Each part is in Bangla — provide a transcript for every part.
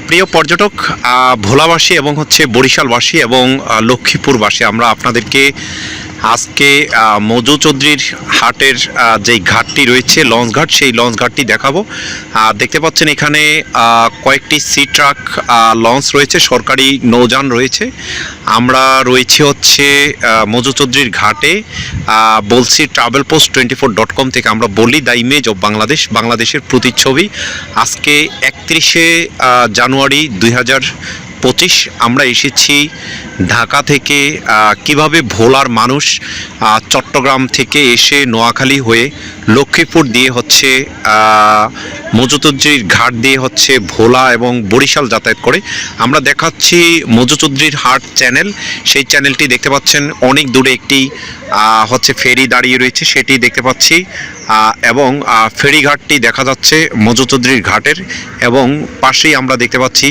প্রিয় পর্যটক, ভোলাবাসী এবং হচ্ছে বরিশালবাসী এবং লক্ষ্মীপুরবাসী, আমরা আপনাদেরকে আজকে মজু চৌধুরীর হাটের যেই ঘাটটি রয়েছে লঞ্চ ঘাট, সেই লঞ্চ ঘাটটি দেখাবো। দেখতে পাচ্ছেন এখানে কয়েকটি সি ট্রাক লঞ্চ রয়েছে, সরকারি নৌযান রয়েছে। আমরা রয়েছি হচ্ছে মজু চৌধুরীর ঘাটে। বলছি travelpost24.com থেকে আমরা বলি দ্য ইমেজ অফ বাংলাদেশ, বাংলাদেশের প্রতিচ্ছবি। আজকে 31শে জানুয়ারি 2025 আমরা এসেছি ঢাকা থেকে। কিভাবে ভোলার মানুষ চট্টগ্রাম থেকে এসে নোয়াখালী হয়ে লক্ষ্মীপুর দিয়ে হচ্ছে মজু চৌধুরীর ঘাট দিয়ে হচ্ছে ভোলা এবং বরিশাল যাতায়াত করে, আমরা দেখাচ্ছি মজু চৌধুরীর হাট চ্যানেল। সেই চ্যানেলটি দেখতে পাচ্ছেন অনেক দূরে একটি হচ্ছে ফেরি দাঁড়িয়ে রয়েছে, সেটি দেখতে পাচ্ছি। এবং ফেরিঘাটটি দেখা যাচ্ছে মজু চৌধুরীর ঘাটের, এবং পাশেই আমরা দেখতে পাচ্ছি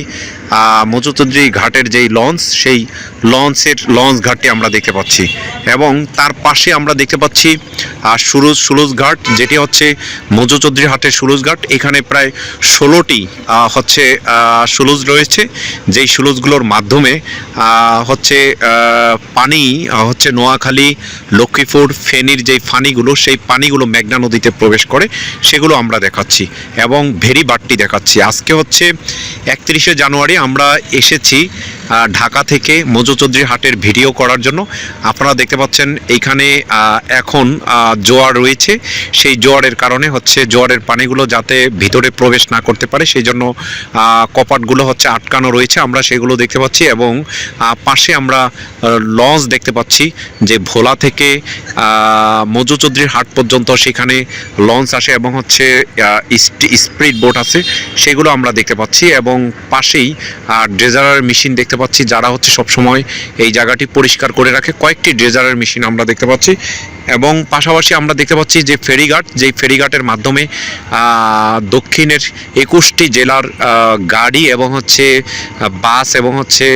মজু চৌধুরী ঘাটের যেই লঞ্চ, সেই লঞ্চ ঘাটটি আমরা দেখতে পাচ্ছি। এবং তার পাশে আমরা দেখতে পাচ্ছি সুরুজ ঘাট, যেটি হচ্ছে মজু চৌধুরী হাটের সুরুজ ঘাট। এখানে প্রায় 16টি হচ্ছে সুলুজ রয়েছে, যেই সুলুজগুলোর মাধ্যমে হচ্ছে পানি হচ্ছে নোয়াখালী, লক্ষ্মীপুর, ফেনীর যেই পানিগুলো, সেই পানিগুলো মেঘনা নদীতে প্রবেশ করে, সেগুলো আমরা দেখাচ্ছি এবং ভেরি বাটটি দেখাচ্ছি। আজকে হচ্ছে 31শে জানুয়ারি, আমরা এসেছি ঢাকা থেকে মজু চৌধুরী হাটের ভিডিও করার জন্য। আপনারা দেখতে পাচ্ছেন এইখানে এখন জোয়ার রয়েছে, সেই জোয়ারের কারণে হচ্ছে জোয়ারের পানিগুলো যাতে ভিতরে প্রবেশ না করতে পারে, সেই জন্য কপাটগুলো হচ্ছে আটকানো রয়েছে, আমরা সেগুলো দেখতে পাচ্ছি। এবং পাশে আমরা লঞ্চ দেখতে পাচ্ছি, যে ভোলা থেকে মজু চৌধুরীর হাট পর্যন্ত সেখানে লঞ্চ আসে এবং হচ্ছে স্পিড বোট আছে, সেগুলো আমরা দেখতে পাচ্ছি। এবং পাশেই ড্রেজারের মেশিন দেখতে পাচ্ছি, যারা হচ্ছে সবসময় এই জায়গাটি পরিষ্কার করে রাখে। কয়েকটি ড্রেজারের মেশিন আমরা দেখতে পাচ্ছি। এবং পাশাপাশি আমরা দেখতে পাচ্ছি যে ফেরিঘাট, যেই ফেরিঘাটের মাধ্যমে দক্ষিণের 21টি জেলার গাড়ি এবং হচ্ছে বাস এবং হচ্ছে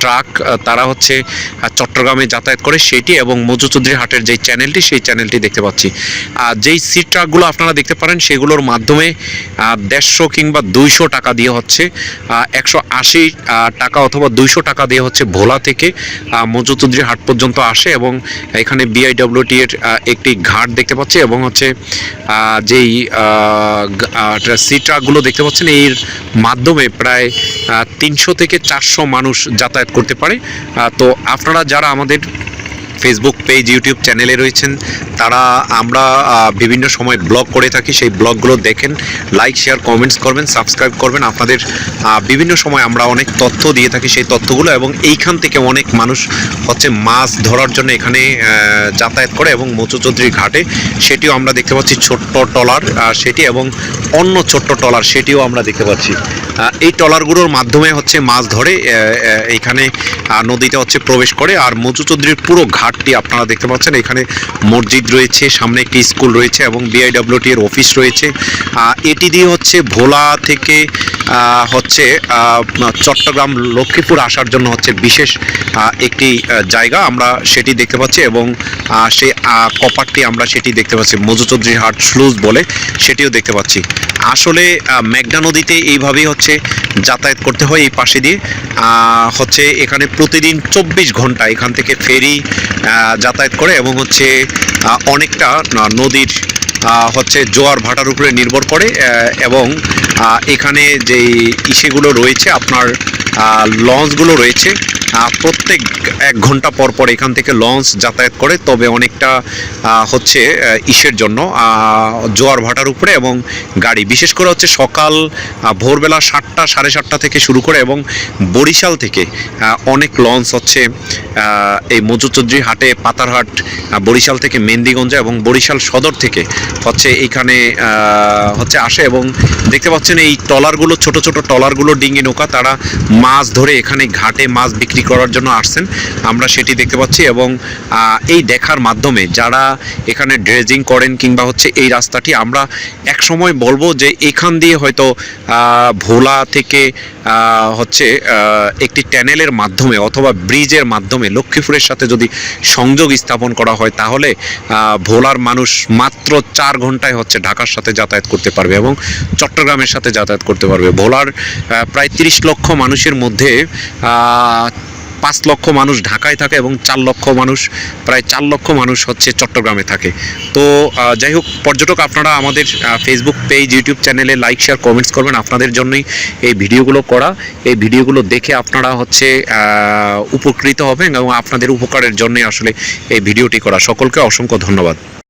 ট্রাক, তারা হচ্ছে চট্টগ্রামে যাতায়াত করে, সেটি। এবং মজু চৌধুরী হাটের যেই চ্যানেলটি, সেই চ্যানেলটি দেখতে পাচ্ছি। যেই সি ট্রাকগুলো আপনারা দেখতে পারেন, সেগুলোর মাধ্যমে 150 কিংবা 200 টাকা দিয়ে হচ্ছে 180 টাকা অথবা 200 টাকা দিয়ে হচ্ছে ভোলা থেকে মজু চৌধুরী হাট পর্যন্ত আসে। এবং এখানে BIWT এর একটি ঘাট দেখতে পাচ্ছি, এবং হচ্ছে যেই সি ট্রাকগুলো দেখতে পাচ্ছেন, এর মাধ্যমে প্রায় 300 থেকে 400 মানুষ যাতায়াত করতে পারে। তো আপনারা যারা আমাদের ফেসবুক পেজ, ইউটিউব চ্যানেলে রয়েছেন, তারা আমরা বিভিন্ন সময় ব্লগ করে থাকি, সেই ব্লগগুলো দেখেন, লাইক, শেয়ার, কমেন্টস করবেন, সাবস্ক্রাইব করবেন। আপনাদের বিভিন্ন সময় আমরা অনেক তথ্য দিয়ে থাকি, সেই তথ্যগুলো। এবং এইখান থেকে অনেক মানুষ হচ্ছে মাছ ধরার জন্য এখানে যাতায়াত করে, এবং মজু চৌধুরী ঘাটে সেটিও আমরা দেখতে পাচ্ছি, ছোট্ট ট্রলার সেটি, এবং অন্য ছোট্ট ট্রলার সেটিও আমরা দেখতে পাচ্ছি। এই ট্রলারগুলোর মাধ্যমে হচ্ছে মাছ ধরে এইখানে নদীতে হচ্ছে প্রবেশ করে। আর মজু চৌধুরীর পুরো ঘাটটি আপনারা দেখতে পাচ্ছেন, এখানে মসজিদ রয়েছে, সামনে একটি স্কুল রয়েছে এবং BIWT এর অফিস রয়েছে। এটি দিয়ে হচ্ছে ভোলা থেকে হচ্ছে চট্টগ্রাম, লক্ষ্মীপুর আসার জন্য হচ্ছে বিশেষ একটি জায়গা, আমরা সেটি দেখতে পাচ্ছি। এবং সেই কপারটি আমরা সেটি দেখতে পাচ্ছি, মজু চৌধুরী হাট স্লুজ বলে, সেটিও দেখতে পাচ্ছি। আসলে মেঘনা নদীতে এইভাবেই হচ্ছে যাতায়াত করতে হয়, এই পাশে দিয়ে হচ্ছে এখানে প্রতিদিন 24 ঘন্টা এখান থেকে ফেরি যাতায়াত করে, এবং হচ্ছে অনেকটা নদীর হচ্ছে জোয়ার ভাটার উপরে নির্ভর করে। এবং এখানে যেই ইসেগুলো রয়েছে, আপনার লঞ্চগুলো রয়েছে, প্রত্যেক 1 ঘন্টা পর পর এখান থেকে লঞ্চ যাতায়াত করে। তবে অনেকটা হচ্ছে ইসের জন্য জোয়ার ভাটার উপরে, এবং গাড়ি বিশেষ করে হচ্ছে সকাল ভোরবেলা 7টা, 7:30 থেকে শুরু করে। এবং বরিশাল থেকে অনেক লঞ্চ হচ্ছে এই মজু চৌধুরী হাটে, পাতারহাট, বরিশাল থেকে মেন্দিগঞ্জ এবং বরিশাল সদর থেকে হচ্ছে এইখানে হচ্ছে আসে। এবং দেখতে পাচ্ছেন এই ট্রলারগুলো, ছোট ছোট ট্রলারগুলো, ডিঙি নৌকা, তারা মাছ ধরে এখানে ঘাটে মাছ বিক্রি করার জন্য আসছেন, আমরা সেটি দেখতে পাচ্ছি। এবং এই দেখার মাধ্যমে যারা এখানে ড্রেজিং করেন কিংবা হচ্ছে এই রাস্তাটি, আমরা এক সময় বলবো যে এখান দিয়ে হয়তো ভোলা থেকে হচ্ছে একটি ট্যানেলের মাধ্যমে অথবা ব্রিজের মাধ্যমে লক্ষ্মীপুরের সাথে যদি সংযোগ স্থাপন করা হয়, তাহলে ভোলার মানুষ মাত্র 4 ঘন্টায় হচ্ছে ঢাকার সাথে যাতায়াত করতে পারবে এবং চট্টগ্রামের সাথে যাতায়াত করতে পারবে। ভোলার প্রায় 30 লক্ষ মানুষের মধ্যে 5 লক্ষ মানুষ ঢাকায় থাকে এবং 4 লক্ষ মানুষ, প্রায় 4 লক্ষ মানুষ হচ্ছে চট্টগ্রামে থাকে। তো যাই হোক, পর্যটক আপনারা আমাদের ফেসবুক পেজ, ইউটিউব চ্যানেলে লাইক, শেয়ার, কমেন্টস করবেন। আপনাদের জন্যই এই ভিডিওগুলো করা। এই ভিডিওগুলো দেখে আপনারা হচ্ছে উপকৃত হবেন এবং আপনাদের উপকারের জন্যই আসলে এই ভিডিওটি করা। সকলকে অসংখ্য ধন্যবাদ।